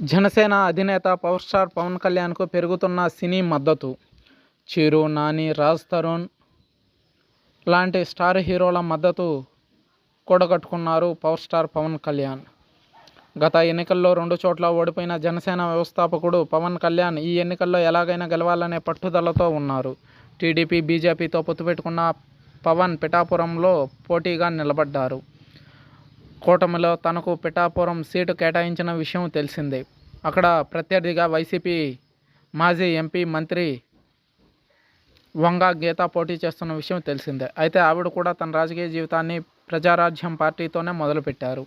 జనసేన అధినేత power star Pawan కళ్యాణ్కు పెరుగుతున్న సినీ మద్దతు. చిరు, నాని, రాజ్ తరుణ్ లాంటి స్టార్ హీరోల మద్దతు కూడగట్టుకున్నారు పవర్ స్టార్ పవన్ కళ్యాణ్. గత ఎన్నికల్లో 2 చోట్ల ఓడిపోయిన జనసేన వ్యవస్థాపకుడు పవన్ కళ్యాణ్ ఈ ఎన్నికల్లో ఎలాగైనా గెలవాలనే పట్టుదలతో ఉన్నారు. టీడీపీ, బీజేపీతో పొత్తు పెట్టుకున్న పవన్ పిఠాపురంలో పోటీగా నిలబడ్డారు. కూటమిలో తనకు పిఠాపురం సీటు కేటాయించిన విషయం తెలిసిందే. అక్కడ ప్రత్యర్థిగా వైసీపీ మాజీ ఎంపీ, మంత్రి వంగ గీత పోటీ చేస్తున్న విషయం తెలిసిందే. అయితే ఆవిడ కూడా తన రాజకీయ జీవితాన్ని ప్రజారాజ్యం పార్టీతోనే మొదలుపెట్టారు.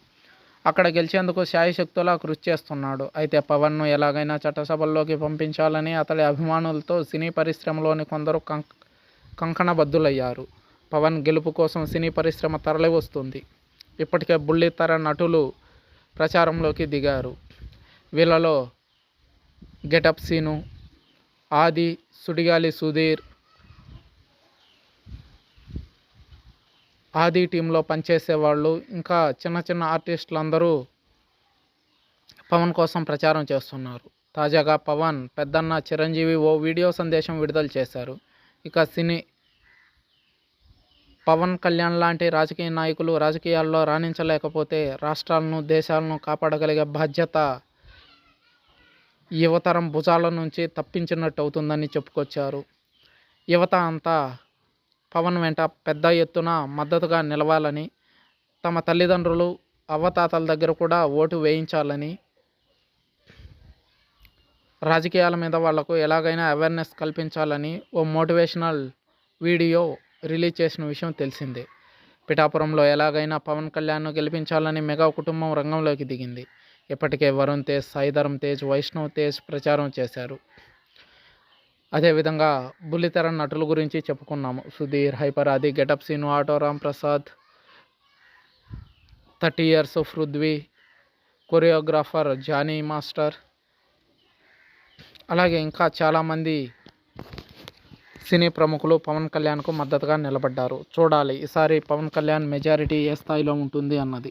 అక్కడ గెలిచేందుకు శాయశక్తులా కృషి చేస్తున్నాడు. అయితే పవన్ను ఎలాగైనా చట్టసభల్లోకి పంపించాలని అతడి అభిమానులతో సినీ పరిశ్రమలోని కొందరు కంకణబద్దులయ్యారు. పవన్ గెలుపు కోసం సినీ పరిశ్రమ తరలి వస్తుంది. ఇప్పటికే బుల్లితెర నటులు ప్రచారంలోకి దిగారు. వీళ్ళలో గెటప్ సీను, ఆది, సుడిగాలి సుధీర్, ఆది టీంలో పనిచేసే వాళ్ళు, ఇంకా చిన్న చిన్న ఆర్టిస్టులు అందరూ పవన్ కోసం ప్రచారం చేస్తున్నారు. తాజాగా పవన్ పెద్దన్న చిరంజీవి ఓ వీడియో సందేశం విడుదల చేశారు. ఇక పవన్ కళ్యాణ్ లాంటి రాజకీయ నాయకులు రాజకీయాల్లో రాణించలేకపోతే రాష్ట్రాలను, దేశాలను కాపాడగలిగే బాధ్యత యువతరం భుజాల నుంచి తప్పించినట్టు అవుతుందని చెప్పుకొచ్చారు. యువత అంతా పవన్ వెంట పెద్ద ఎత్తున మద్దతుగా నిలవాలని, తమ తల్లిదండ్రులు, అవ్వతాతల దగ్గర కూడా ఓటు వేయించాలని, రాజకీయాల మీద వాళ్లకు ఎలాగైనా అవేర్నెస్ కల్పించాలని ఓ మోటివేషనల్ వీడియో రిలీజ్ చేసిన విషయం తెలిసిందే. పిఠాపురంలో ఎలాగైనా పవన్ కళ్యాణ్ను గెలిపించాలని మెగా కుటుంబం రంగంలోకి దిగింది. ఇప్పటికే వరుణ్ తేజ్, సాయిధరమ్ తేజ్, వైష్ణవ్ తేజ్ ప్రచారం చేశారు. అదేవిధంగా బుల్లితెర నటుల గురించి చెప్పుకున్నాము. Sudheer, hyper Aadi, getup Seenu, auto Ram Prasad, 30 years Prithvi, choreographer Johnny master, అలాగే ఇంకా చాలామంది సినీ ప్రముఖులు పవన్ కళ్యాణ్కు మద్దతుగా నిలబడ్డారు. చూడాలి ఈసారి పవన్ కళ్యాణ్ మెజారిటీ ఏ స్థాయిలో ఉంటుంది అన్నది.